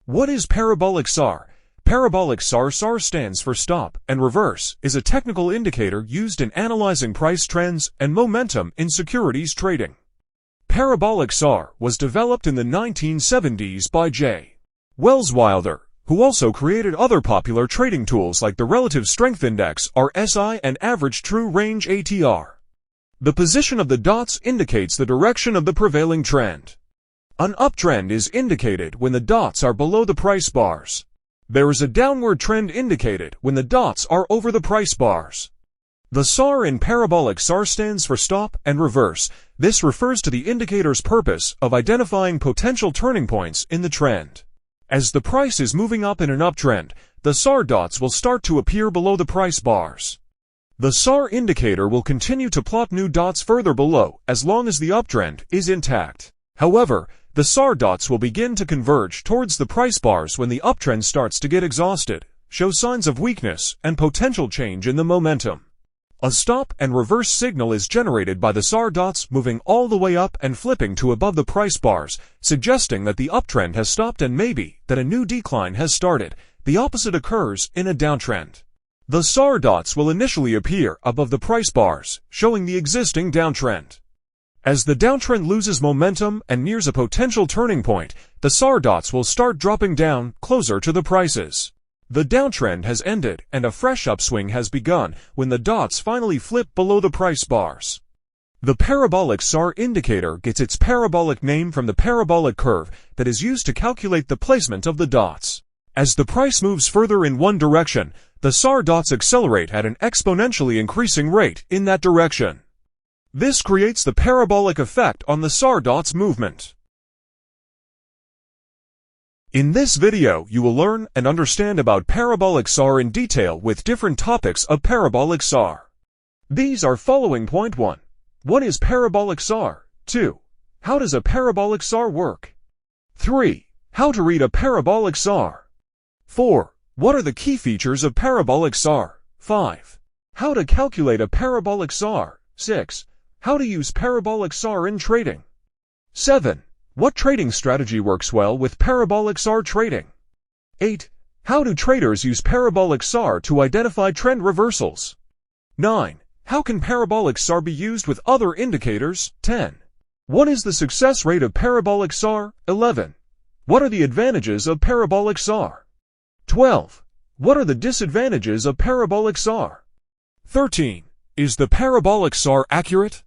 What is Parabolic SAR? Parabolic SAR stands for stop and reverse, is a technical indicator used in analyzing price trends and momentum in securities trading. Parabolic SAR was developed in the 1970s by J. Wells Wilder, who also created other popular trading tools like the Relative Strength Index (RSI) and Average True Range (ATR). The position of the dots indicates the direction of the prevailing trend. An uptrend is indicated when the dots are below the price bars. There is a downward trend indicated when the dots are over the price bars. The SAR in Parabolic SAR stands for stop and reverse. This refers to the indicator's purpose of identifying potential turning points in the trend. As the price is moving up in an uptrend, the SAR dots will start to appear below the price bars. The SAR indicator will continue to plot new dots further below as long as the uptrend is intact. However, the SAR dots will begin to converge towards the price bars when the uptrend starts to get exhausted, show signs of weakness, and potential change in the momentum. A stop and reverse signal is generated by the SAR dots moving all the way up and flipping to above the price bars, suggesting that the uptrend has stopped and maybe that a new decline has started. The opposite occurs in a downtrend. The SAR dots will initially appear above the price bars, showing the existing downtrend. As the downtrend loses momentum and nears a potential turning point, the SAR dots will start dropping down closer to the prices. The downtrend has ended and a fresh upswing has begun when the dots finally flip below the price bars. The Parabolic SAR indicator gets its parabolic name from the parabolic curve that is used to calculate the placement of the dots. As the price moves further in one direction, the SAR dots accelerate at an exponentially increasing rate in that direction. This creates the parabolic effect on the SAR dots movement. In this video, you will learn and understand about Parabolic SAR in detail with different topics of Parabolic SAR. These are following: Point 1. What is Parabolic SAR? 2. How does a Parabolic SAR work? 3. How to read a Parabolic SAR? 4. What are the key features of Parabolic SAR? 5. How to calculate a Parabolic SAR? 6. How to use Parabolic SAR in trading? 7. What trading strategy works well with Parabolic SAR trading? 8. How do traders use Parabolic SAR to identify trend reversals? 9. How can Parabolic SAR be used with other indicators? 10. What is the success rate of Parabolic SAR? 11. What are the advantages of Parabolic SAR? 12. What are the disadvantages of Parabolic SAR? 13. Is the Parabolic SAR accurate?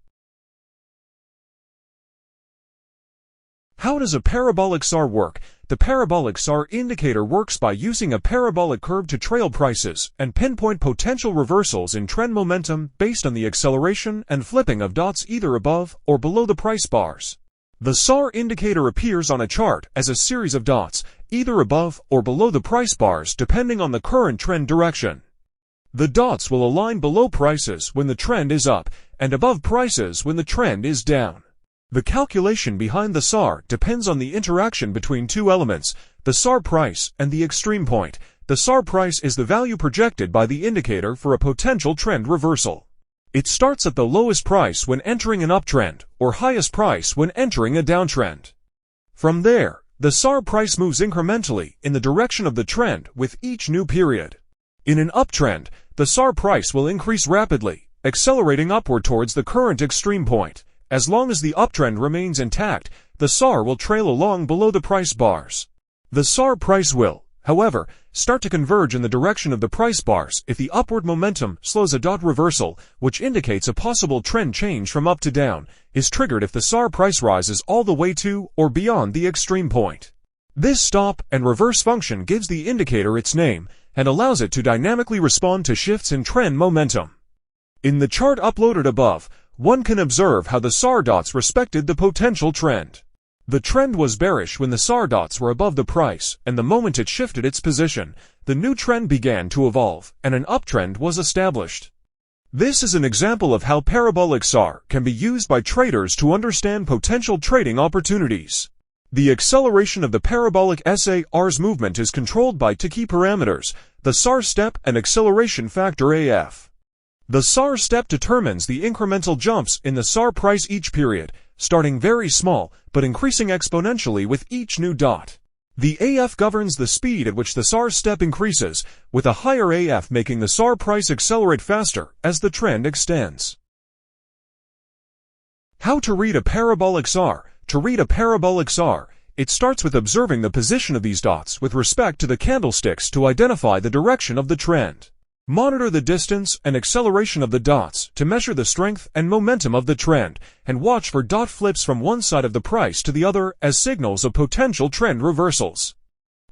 How does a Parabolic SAR work? The Parabolic SAR indicator works by using a parabolic curve to trail prices and pinpoint potential reversals in trend momentum based on the acceleration and flipping of dots either above or below the price bars. The SAR indicator appears on a chart as a series of dots, either above or below the price bars depending on the current trend direction. The dots will align below prices when the trend is up and above prices when the trend is down. The calculation behind the SAR depends on the interaction between two elements, the SAR price and the extreme point. The SAR price is the value projected by the indicator for a potential trend reversal. It starts at the lowest price when entering an uptrend or highest price when entering a downtrend. From there, the SAR price moves incrementally in the direction of the trend with each new period. In an uptrend, the SAR price will increase rapidly, accelerating upward towards the current extreme point. As long as the uptrend remains intact, the SAR will trail along below the price bars. The SAR price will, however, start to converge in the direction of the price bars if the upward momentum slows. A dot reversal, which indicates a possible trend change from up to down, is triggered if the SAR price rises all the way to or beyond the extreme point. This stop and reverse function gives the indicator its name and allows it to dynamically respond to shifts in trend momentum. In the chart uploaded above, one can observe how the SAR dots respected the potential trend. The trend was bearish when the SAR dots were above the price, and the moment it shifted its position, the new trend began to evolve, and an uptrend was established. This is an example of how Parabolic SAR can be used by traders to understand potential trading opportunities. The acceleration of the Parabolic SAR's movement is controlled by two key parameters, the SAR step and acceleration factor AF. The SAR step determines the incremental jumps in the SAR price each period, starting very small but increasing exponentially with each new dot. The AF governs the speed at which the SAR step increases, with a higher AF making the SAR price accelerate faster as the trend extends. How to read a parabolic SAR? To read a parabolic SAR, it starts with observing the position of these dots with respect to the candlesticks to identify the direction of the trend. Monitor the distance and acceleration of the dots to measure the strength and momentum of the trend, and watch for dot flips from one side of the price to the other as signals of potential trend reversals.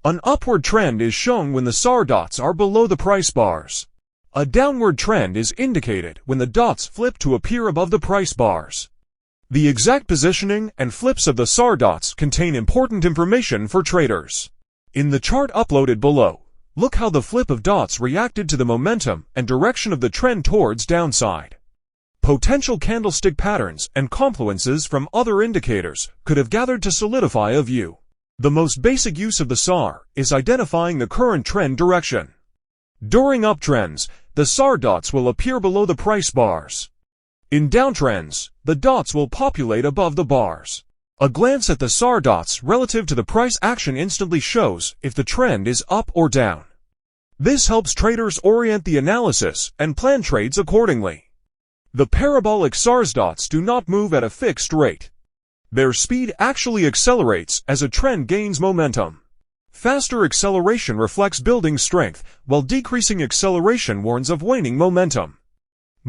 An upward trend is shown when the SAR dots are below the price bars. A downward trend is indicated when the dots flip to appear above the price bars. The exact positioning and flips of the SAR dots contain important information for traders. In the chart uploaded below, look how the flip of dots reacted to the momentum and direction of the trend towards downside. Potential candlestick patterns and confluences from other indicators could have gathered to solidify a view. The most basic use of the SAR is identifying the current trend direction. During uptrends, the SAR dots will appear below the price bars. In downtrends, the dots will populate above the bars. A glance at the SAR dots relative to the price action instantly shows if the trend is up or down. This helps traders orient the analysis and plan trades accordingly. The parabolic SAR's dots do not move at a fixed rate. Their speed actually accelerates as a trend gains momentum. Faster acceleration reflects building strength, while decreasing acceleration warns of waning momentum.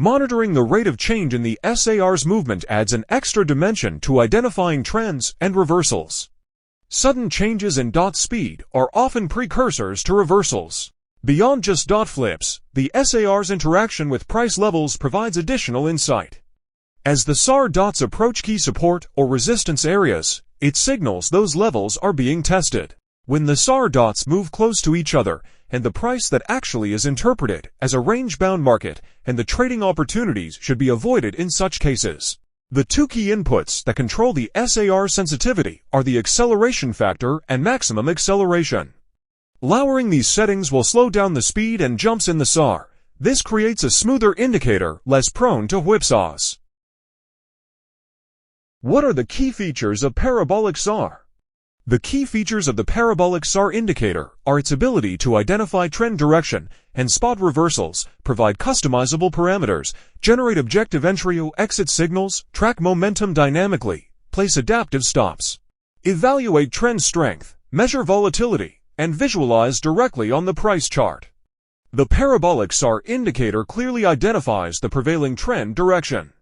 Monitoring the rate of change in the SAR's movement adds an extra dimension to identifying trends and reversals. Sudden changes in dot speed are often precursors to reversals. Beyond just dot flips, the SAR's interaction with price levels provides additional insight. As the SAR dots approach key support or resistance areas, it signals those levels are being tested. When the SAR dots move close to each other, and the price that actually is interpreted as a range-bound market, and the trading opportunities should be avoided in such cases. The two key inputs that control the SAR sensitivity are the acceleration factor and maximum acceleration. Lowering these settings will slow down the speed and jumps in the SAR. This creates a smoother indicator, less prone to whipsaws. What are the key features of parabolic SAR? The key features of the parabolic SAR indicator are its ability to identify trend direction and spot reversals, provide customizable parameters, generate objective entry or exit signals, track momentum dynamically, place adaptive stops, evaluate trend strength, measure volatility, and visualize directly on the price chart. The parabolic SAR indicator clearly identifies the prevailing trend direction.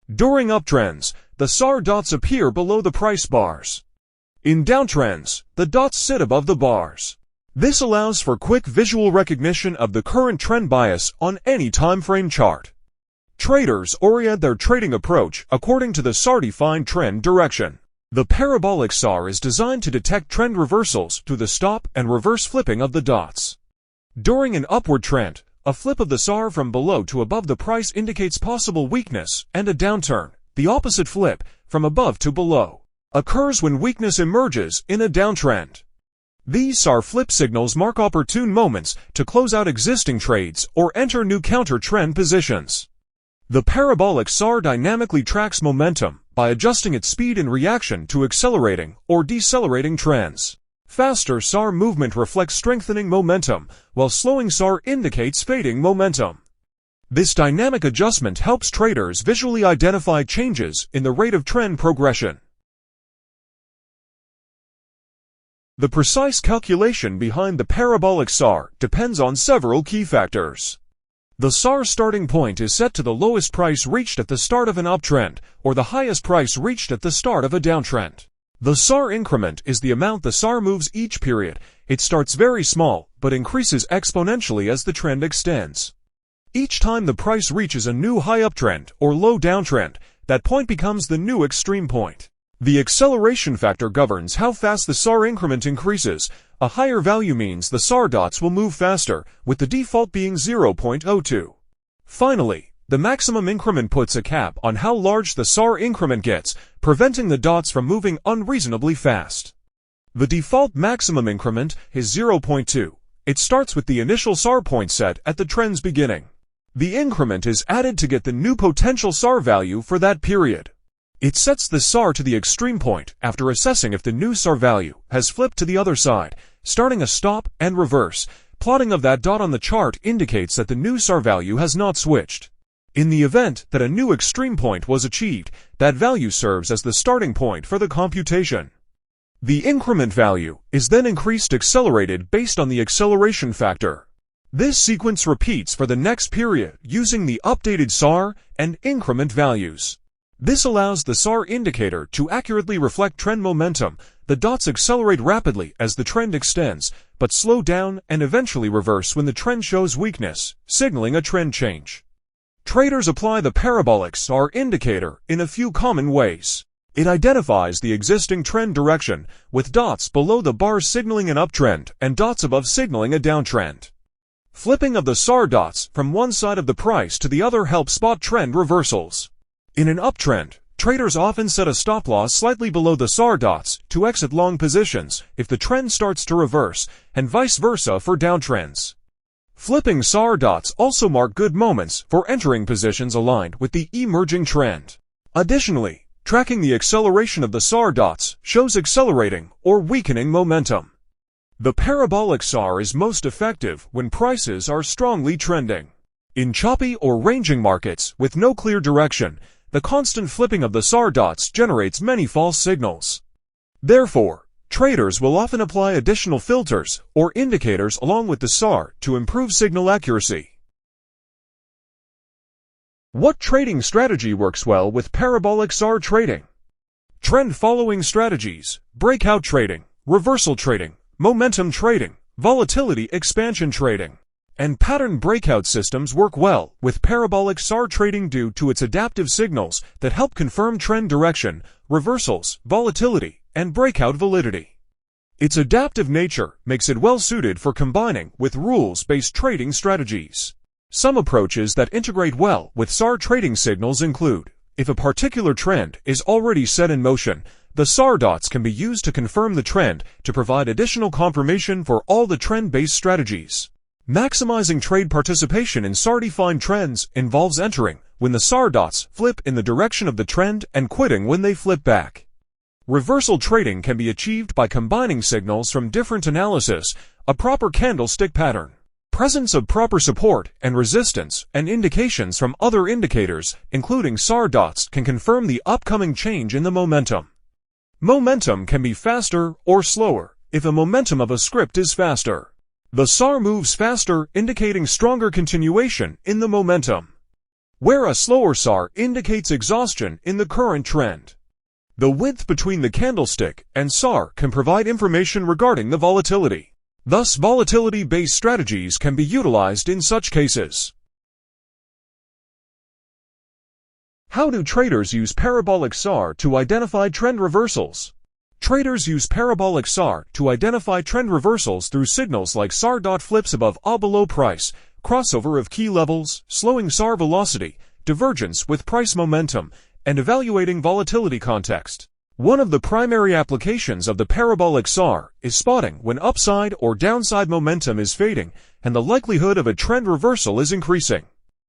During uptrends, the SAR dots appear below the price bars. In downtrends, the dots sit above the bars. This allows for quick visual recognition of the current trend bias on any timeframe chart. Traders orient their trading approach according to the SAR-defined trend direction. The parabolic SAR is designed to detect trend reversals through the stop and reverse flipping of the dots. During an upward trend, a flip of the SAR from below to above the price indicates possible weakness, and a downturn, the opposite flip, from above to below, occurs when weakness emerges in a downtrend. These SAR flip signals mark opportune moments to close out existing trades or enter new counter-trend positions. The parabolic SAR dynamically tracks momentum by adjusting its speed in reaction to accelerating or decelerating trends. Faster SAR movement reflects strengthening momentum, while slowing SAR indicates fading momentum. This dynamic adjustment helps traders visually identify changes in the rate of trend progression. The precise calculation behind the parabolic SAR depends on several key factors. The SAR starting point is set to the lowest price reached at the start of an uptrend, or the highest price reached at the start of a downtrend. The SAR increment is the amount the SAR moves each period. It starts very small, but increases exponentially as the trend extends. Each time the price reaches a new high uptrend or low downtrend, that point becomes the new extreme point. The acceleration factor governs how fast the SAR increment increases. A higher value means the SAR dots will move faster, with the default being 0.02. Finally, the maximum increment puts a cap on how large the SAR increment gets, preventing the dots from moving unreasonably fast. The default maximum increment is 0.2. It starts with the initial SAR point set at the trend's beginning. The increment is added to get the new potential SAR value for that period. It sets the SAR to the extreme point after assessing if the new SAR value has flipped to the other side, starting a stop and reverse. Plotting of that dot on the chart indicates that the new SAR value has not switched. In the event that a new extreme point was achieved, that value serves as the starting point for the computation. The increment value is then accelerated based on the acceleration factor. This sequence repeats for the next period using the updated SAR and increment values. This allows the SAR indicator to accurately reflect trend momentum. The dots accelerate rapidly as the trend extends, but slow down and eventually reverse when the trend shows weakness, signaling a trend change. Traders apply the Parabolic SAR indicator in a few common ways. It identifies the existing trend direction, with dots below the bars signaling an uptrend and dots above signaling a downtrend. Flipping of the SAR dots from one side of the price to the other helps spot trend reversals. In an uptrend, traders often set a stop loss slightly below the SAR dots to exit long positions if the trend starts to reverse, and vice versa for downtrends. Flipping SAR dots also mark good moments for entering positions aligned with the emerging trend. Additionally, tracking the acceleration of the SAR dots shows accelerating or weakening momentum. The Parabolic SAR is most effective when prices are strongly trending. In choppy or ranging markets with no clear direction, the constant flipping of the SAR dots generates many false signals. Therefore, traders will often apply additional filters or indicators along with the SAR to improve signal accuracy. What trading strategy works well with Parabolic SAR trading? Trend-following strategies, breakout trading, reversal trading, momentum trading, volatility expansion trading, and pattern breakout systems work well with Parabolic SAR trading due to its adaptive signals that help confirm trend direction, reversals, volatility, and breakout validity. Its adaptive nature makes it well suited for combining with rules-based trading strategies. Some approaches that integrate well with SAR trading signals include: if a particular trend is already set in motion, the SAR dots can be used to confirm the trend to provide additional confirmation for all the trend-based strategies. Maximizing trade participation in SAR-defined trends involves entering when the SAR dots flip in the direction of the trend and quitting when they flip back. Reversal trading can be achieved by combining signals from different analysis, a proper candlestick pattern, presence of proper support and resistance, and indications from other indicators, including SAR dots, can confirm the upcoming change in the momentum. Momentum can be faster or slower if a momentum of a script is faster. The SAR moves faster, indicating stronger continuation in the momentum, where a slower SAR indicates exhaustion in the current trend. The width between the candlestick and SAR can provide information regarding the volatility. Thus, volatility-based strategies can be utilized in such cases. How do traders use Parabolic SAR to identify trend reversals? Traders use Parabolic SAR to identify trend reversals through signals like SAR dot flips above or below price, crossover of key levels, slowing SAR velocity, divergence with price momentum, and evaluating volatility context. One of the primary applications of the Parabolic SAR is spotting when upside or downside momentum is fading and the likelihood of a trend reversal is increasing.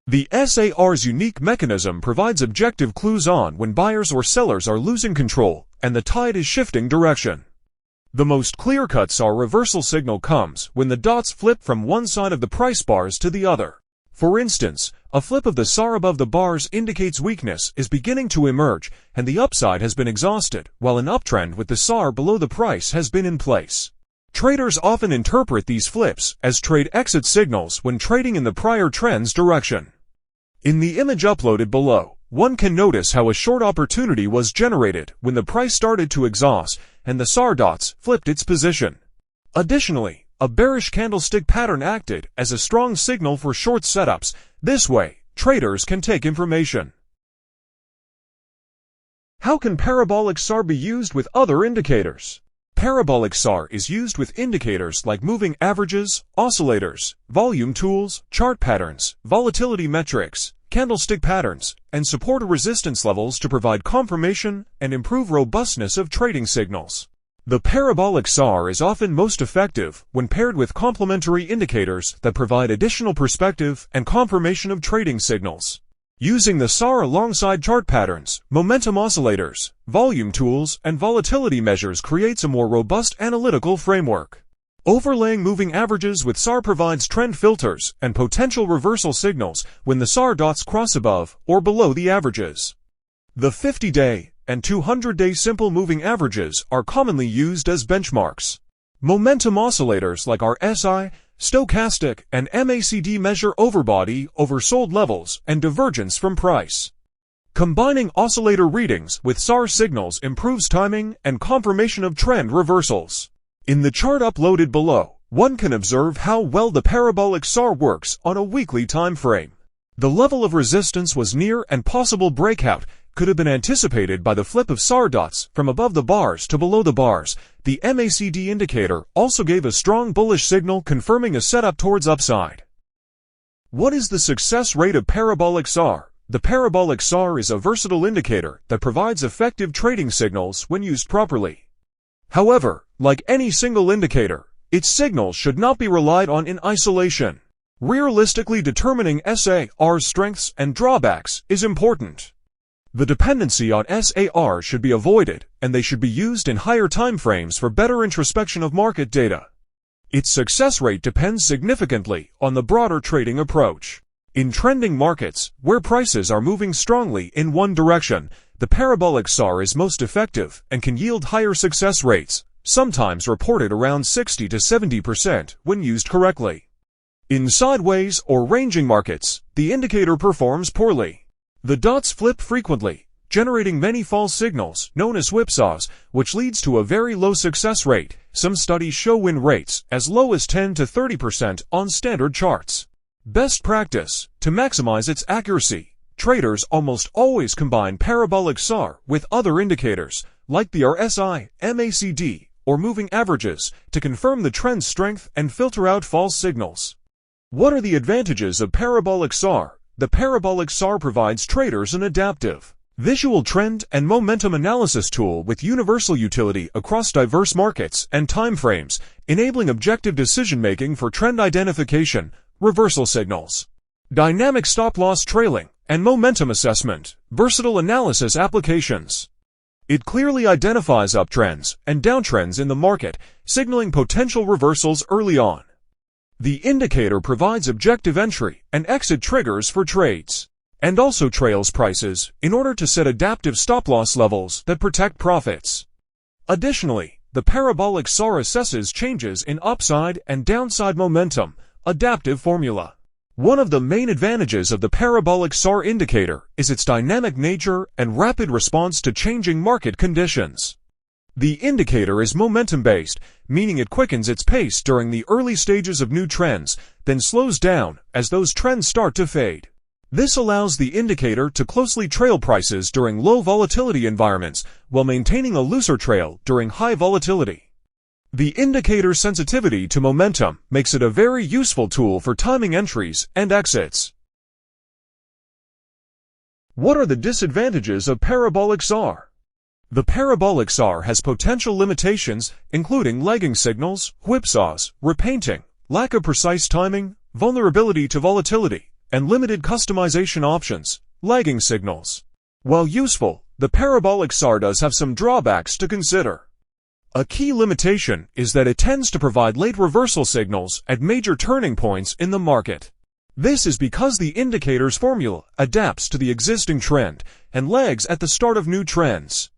The SAR's unique mechanism provides objective clues on when buyers or sellers are losing control and the tide is shifting direction. The most clear-cut SAR reversal signal comes when the dots flip from one side of the price bars to the other. For instance, a flip of the SAR above the bars indicates weakness is beginning to emerge and the upside has been exhausted, while an uptrend with the SAR below the price has been in place. Traders often interpret these flips as trade exit signals when trading in the prior trend's direction. In the image uploaded below, one can notice how a short opportunity was generated when the price started to exhaust and the SAR dots flipped its position. Additionally, a bearish candlestick pattern acted as a strong signal for short setups. This way, traders can take information. How can Parabolic SAR be used with other indicators? Parabolic SAR is used with indicators like moving averages, oscillators, volume tools, chart patterns, volatility metrics, candlestick patterns, and support or resistance levels to provide confirmation and improve robustness of trading signals. The Parabolic SAR is often most effective when paired with complementary indicators that provide additional perspective and confirmation of trading signals. Using the SAR alongside chart patterns, momentum oscillators, volume tools, and volatility measures creates a more robust analytical framework. Overlaying moving averages with SAR provides trend filters and potential reversal signals when the SAR dots cross above or below the averages. The 50-day and 200-day simple moving averages are commonly used as benchmarks. Momentum oscillators like RSI, stochastic, and MACD measure overbody, oversold levels, and divergence from price. Combining oscillator readings with SAR signals improves timing and confirmation of trend reversals. In the chart uploaded below, one can observe how well the parabolic SAR works on a weekly time frame. The level of resistance was near and possible breakout could have been anticipated by the flip of SAR dots from above the bars to below the bars. The MACD indicator also gave a strong bullish signal confirming a setup towards upside. What is the success rate of parabolic SAR? The parabolic SAR is a versatile indicator that provides effective trading signals when used properly. However, like any single indicator, its signals should not be relied on in isolation. Realistically determining SAR's strengths and drawbacks is important. The dependency on SAR should be avoided, and they should be used in higher time frames for better introspection of market data. Its success rate depends significantly on the broader trading approach. In trending markets, where prices are moving strongly in one direction, the parabolic SAR is most effective and can yield higher success rates, sometimes reported around 60 to 70% when used correctly. In sideways or ranging markets, the indicator performs poorly. The dots flip frequently, generating many false signals, known as whipsaws, which leads to a very low success rate. Some studies show win rates as low as 10 to 30% on standard charts. Best practice: to maximize its accuracy, traders almost always combine parabolic SAR with other indicators, like the RSI, MACD, or moving averages, to confirm the trend's strength and filter out false signals. What are the advantages of parabolic SAR? The parabolic SAR provides traders an adaptive, visual trend and momentum analysis tool with universal utility across diverse markets and time frames, enabling objective decision-making for trend identification, reversal signals, dynamic stop-loss trailing, and momentum assessment, versatile analysis applications. It clearly identifies uptrends and downtrends in the market, signaling potential reversals early on. The indicator provides objective entry and exit triggers for trades, and also trails prices in order to set adaptive stop-loss levels that protect profits. Additionally, the parabolic SAR assesses changes in upside and downside momentum, adaptive formula. One of the main advantages of the parabolic SAR indicator is its dynamic nature and rapid response to changing market conditions. The indicator is momentum-based, meaning it quickens its pace during the early stages of new trends, then slows down as those trends start to fade. This allows the indicator to closely trail prices during low volatility environments, while maintaining a looser trail during high volatility. The indicator's sensitivity to momentum makes it a very useful tool for timing entries and exits. What are the disadvantages of parabolic SAR? The parabolic SAR has potential limitations, including lagging signals, whipsaws, repainting, lack of precise timing, vulnerability to volatility, and limited customization options. Lagging signals. While useful, the parabolic SAR does have some drawbacks to consider. A key limitation is that it tends to provide late reversal signals at major turning points in the market. This is because the indicator's formula adapts to the existing trend and lags at the start of new trends.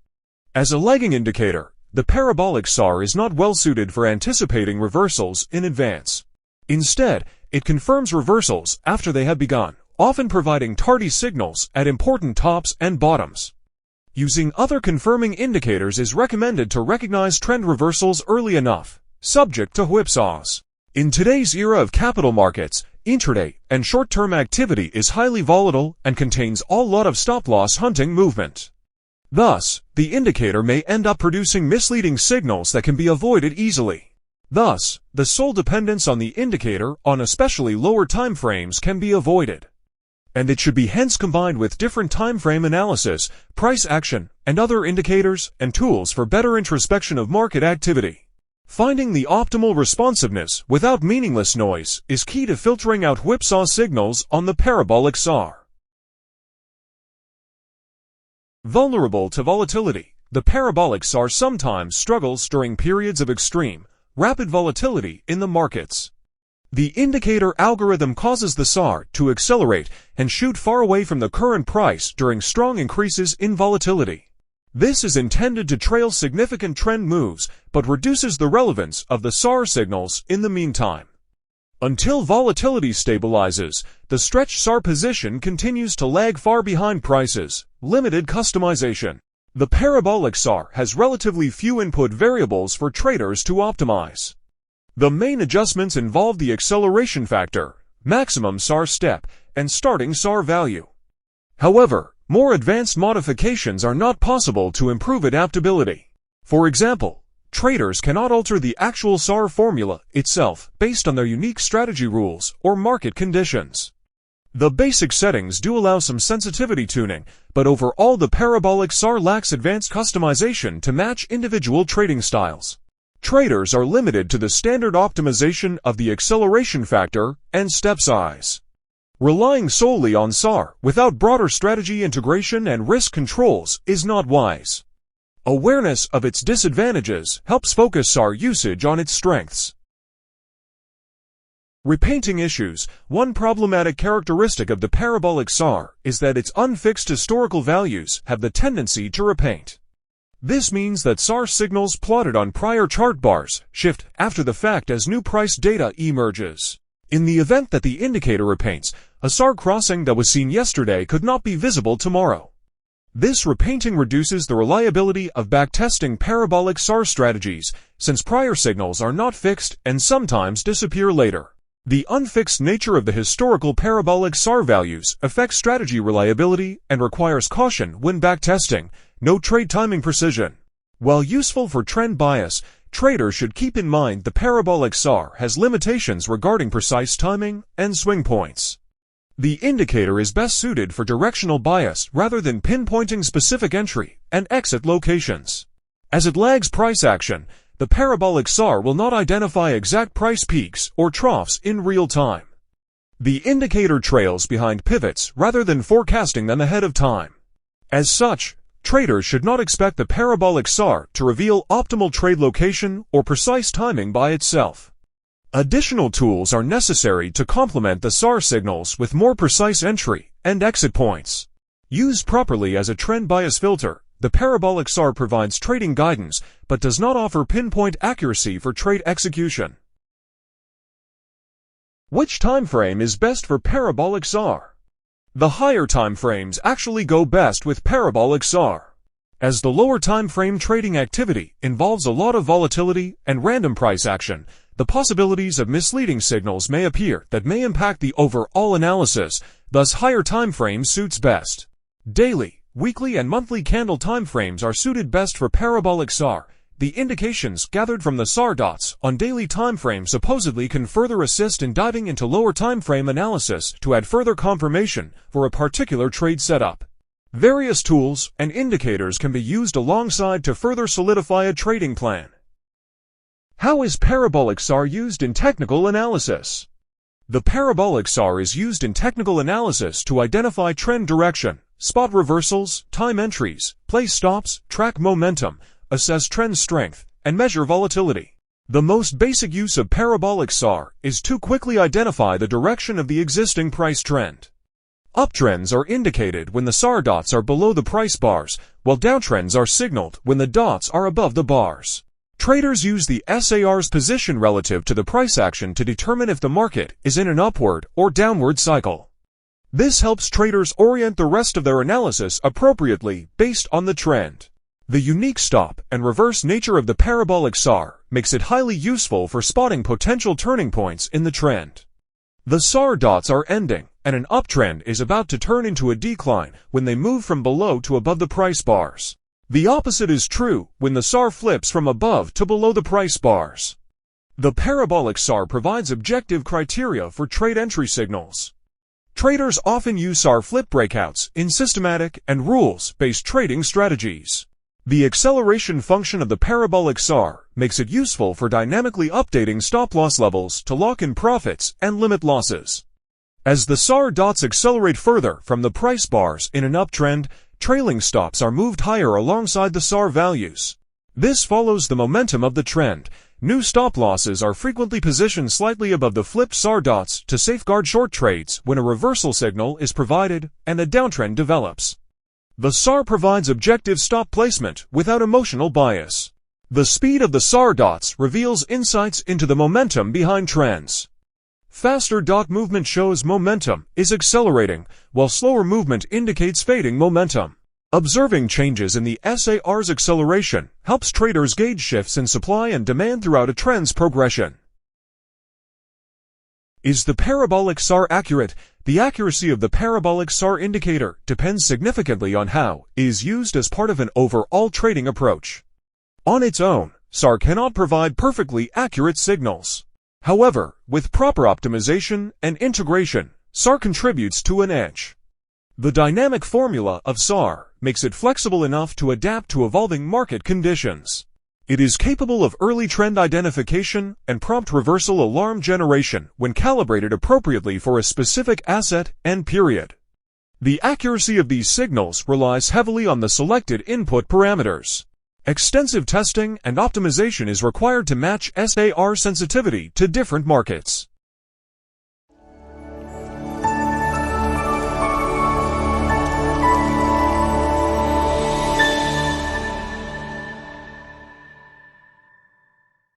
As a lagging indicator, the parabolic SAR is not well suited for anticipating reversals in advance. Instead, it confirms reversals after they have begun, often providing tardy signals at important tops and bottoms. Using other confirming indicators is recommended to recognize trend reversals early enough, subject to whipsaws. In today's era of capital markets, intraday and short-term activity is highly volatile and contains a lot of stop-loss hunting movement. Thus, the indicator may end up producing misleading signals that can be avoided easily. Thus, the sole dependence on the indicator on especially lower time frames can be avoided. And it should be hence combined with different time frame analysis, price action, and other indicators and tools for better introspection of market activity. Finding the optimal responsiveness without meaningless noise is key to filtering out whipsaw signals on the parabolic SAR. Vulnerable to volatility, the parabolic SAR sometimes struggles during periods of extreme, rapid volatility in the markets. The indicator algorithm causes the SAR to accelerate and shoot far away from the current price during strong increases in volatility. This is intended to trail significant trend moves, but reduces the relevance of the SAR signals in the meantime. Until volatility stabilizes, the stretched SAR position continues to lag far behind prices. Limited customization. The parabolic SAR has relatively few input variables for traders to optimize. The main adjustments involve the acceleration factor, maximum SAR step, and starting SAR value. However, more advanced modifications are not possible to improve adaptability. For example, traders cannot alter the actual SAR formula itself based on their unique strategy rules or market conditions. The basic settings do allow some sensitivity tuning, but overall the parabolic SAR lacks advanced customization to match individual trading styles. Traders are limited to the standard optimization of the acceleration factor and step size. Relying solely on SAR without broader strategy integration and risk controls is not wise. Awareness of its disadvantages helps focus SAR usage on its strengths. Repainting issues. One problematic characteristic of the parabolic SAR is that its unfixed historical values have the tendency to repaint. This means that SAR signals plotted on prior chart bars shift after the fact as new price data emerges. In the event that the indicator repaints, a SAR crossing that was seen yesterday could not be visible tomorrow. This repainting reduces the reliability of backtesting parabolic SAR strategies, since prior signals are not fixed and sometimes disappear later. The unfixed nature of the historical parabolic SAR values affects strategy reliability and requires caution when backtesting, no trade timing precision. While useful for trend bias, traders should keep in mind the parabolic SAR has limitations regarding precise timing and swing points. The indicator is best suited for directional bias rather than pinpointing specific entry and exit locations. As it lags price action, the parabolic SAR will not identify exact price peaks or troughs in real time. The indicator trails behind pivots rather than forecasting them ahead of time. As such, traders should not expect the parabolic SAR to reveal optimal trade location or precise timing by itself. Additional tools are necessary to complement the SAR signals with more precise entry and exit points. Used properly as a trend bias filter, the parabolic SAR provides trading guidance but does not offer pinpoint accuracy for trade execution. Which time frame is best for parabolic SAR? The higher time frames actually go best with parabolic SAR. As the lower time frame trading activity involves a lot of volatility and random price action, the possibilities of misleading signals may appear that may impact the overall analysis, thus higher time frames suits best. Daily, weekly and monthly candle time frames are suited best for parabolic SAR. The indications gathered from the SAR dots on daily time frames supposedly can further assist in diving into lower time frame analysis to add further confirmation for a particular trade setup. Various tools and indicators can be used alongside to further solidify a trading plan. How is parabolic SAR used in technical analysis? The parabolic SAR is used in technical analysis to identify trend direction, spot reversals, time entries, place stops, track momentum, assess trend strength, and measure volatility. The most basic use of parabolic SAR is to quickly identify the direction of the existing price trend. Uptrends are indicated when the SAR dots are below the price bars, while downtrends are signaled when the dots are above the bars. Traders use the SAR's position relative to the price action to determine if the market is in an upward or downward cycle. This helps traders orient the rest of their analysis appropriately based on the trend. The unique stop and reverse nature of the parabolic SAR makes it highly useful for spotting potential turning points in the trend. The SAR dots are ending, and an uptrend is about to turn into a decline when they move from below to above the price bars. The opposite is true when the SAR flips from above to below the price bars. The parabolic SAR provides objective criteria for trade entry signals. Traders often use SAR flip breakouts in systematic and rules-based trading strategies. The acceleration function of the parabolic SAR makes it useful for dynamically updating stop-loss levels to lock in profits and limit losses. As the SAR dots accelerate further from the price bars in an uptrend, trailing stops are moved higher alongside the SAR values. This follows the momentum of the trend. New stop losses are frequently positioned slightly above the flipped SAR dots to safeguard short trades when a reversal signal is provided and a downtrend develops. The SAR provides objective stop placement without emotional bias. The speed of the SAR dots reveals insights into the momentum behind trends. Faster dot movement shows momentum is accelerating, while slower movement indicates fading momentum. Observing changes in the SAR's acceleration helps traders gauge shifts in supply and demand throughout a trend's progression. Is the parabolic SAR accurate? The accuracy of the parabolic SAR indicator depends significantly on how it is used as part of an overall trading approach. On its own, SAR cannot provide perfectly accurate signals. However, with proper optimization and integration, SAR contributes to an edge. The dynamic formula of SAR makes it flexible enough to adapt to evolving market conditions. It is capable of early trend identification and prompt reversal alarm generation when calibrated appropriately for a specific asset and period. The accuracy of these signals relies heavily on the selected input parameters. Extensive testing and optimization is required to match SAR sensitivity to different markets.